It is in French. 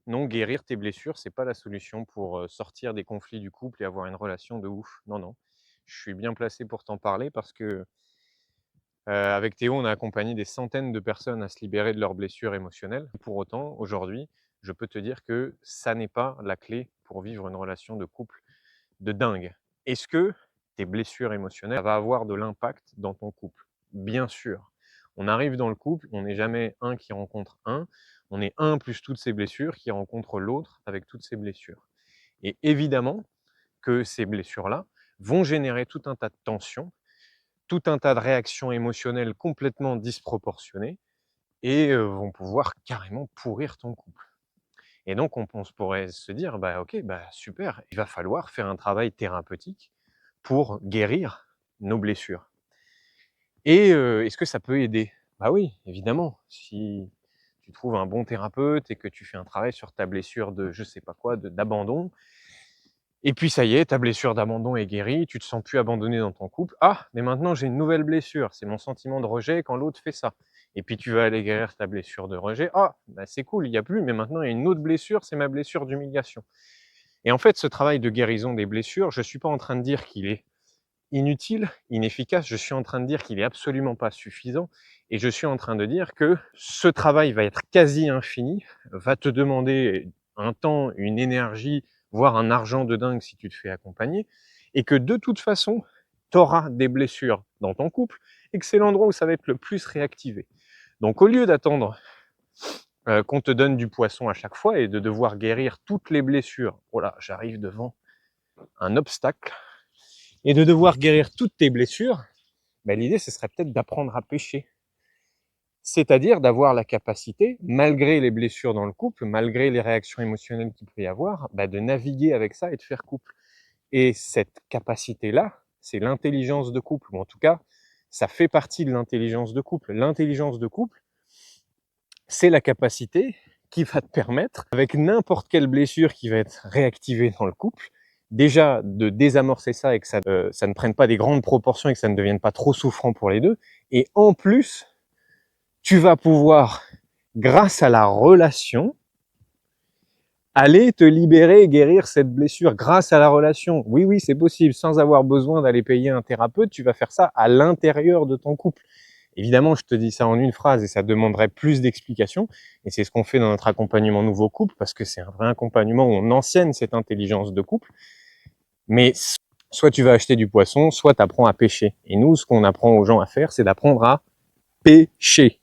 Non, guérir tes blessures, c'est pas la solution pour, sortir des conflits du couple et avoir une relation de ouf. Non, non. Je suis bien placé pour t'en parler parce que, avec Théo, on a accompagné des centaines de personnes à se libérer de leurs blessures émotionnelles. Pour autant, aujourd'hui, je peux te dire que ça n'est pas la clé pour vivre une relation de couple de dingue. Est-ce que tes blessures émotionnelles, ça va avoir de l'impact dans ton couple? Bien sûr. On arrive dans le couple, on n'est jamais un qui rencontre un, on est un plus toutes ses blessures qui rencontre l'autre avec toutes ses blessures. Et évidemment que ces blessures-là vont générer tout un tas de tensions, tout un tas de réactions émotionnelles complètement disproportionnées et vont pouvoir carrément pourrir ton couple. Et donc on pourrait se dire: «Bah OK, bah super, il va falloir faire un travail thérapeutique pour guérir nos blessures». Et est-ce que ça peut aider? Bah oui, évidemment. Si tu trouves un bon thérapeute et que tu fais un travail sur ta blessure de je sais pas quoi, d'abandon, et puis ça y est, ta blessure d'abandon est guérie, tu te sens plus abandonné dans ton couple. Ah, mais maintenant j'ai une nouvelle blessure, c'est mon sentiment de rejet quand l'autre fait ça. Et puis tu vas aller guérir ta blessure de rejet. Ah, bah c'est cool, il y a plus, mais maintenant il y a une autre blessure, c'est ma blessure d'humiliation. Et en fait, ce travail de guérison des blessures, je suis pas en train de dire qu'il est inutile, inefficace, je suis en train de dire qu'il est absolument pas suffisant, et je suis en train de dire que ce travail va être quasi infini, va te demander un temps, une énergie, voire un argent de dingue si tu te fais accompagner, et que de toute façon, tu auras des blessures dans ton couple, et que c'est l'endroit où ça va être le plus réactivé. Donc au lieu d'attendre qu'on te donne du poisson à chaque fois et de devoir guérir toutes les blessures, oh là, j'arrive devant un obstacle, et de devoir guérir toutes tes blessures, ben, l'idée, ce serait peut-être d'apprendre à pêcher. C'est-à-dire d'avoir la capacité, malgré les blessures dans le couple, malgré les réactions émotionnelles qu'il peut y avoir, ben, de naviguer avec ça et de faire couple. Et cette capacité-là, c'est l'intelligence de couple, ou en tout cas, ça fait partie de l'intelligence de couple. L'intelligence de couple, c'est la capacité qui va te permettre, avec n'importe quelle blessure qui va être réactivée dans le couple, déjà de désamorcer ça et que ça ne prenne pas des grandes proportions et que ça ne devienne pas trop souffrant pour les deux. Et en plus, tu vas pouvoir, grâce à la relation, aller te libérer et guérir cette blessure grâce à la relation. Oui, oui, c'est possible. Sans avoir besoin d'aller payer un thérapeute, tu vas faire ça à l'intérieur de ton couple. Évidemment, je te dis ça en une phrase et ça demanderait plus d'explications. Et c'est ce qu'on fait dans notre accompagnement nouveau couple, parce que c'est un vrai accompagnement où on enseigne cette intelligence de couple. Mais soit tu vas acheter du poisson, soit tu apprends à pêcher. Et nous, ce qu'on apprend aux gens à faire, c'est d'apprendre à pêcher.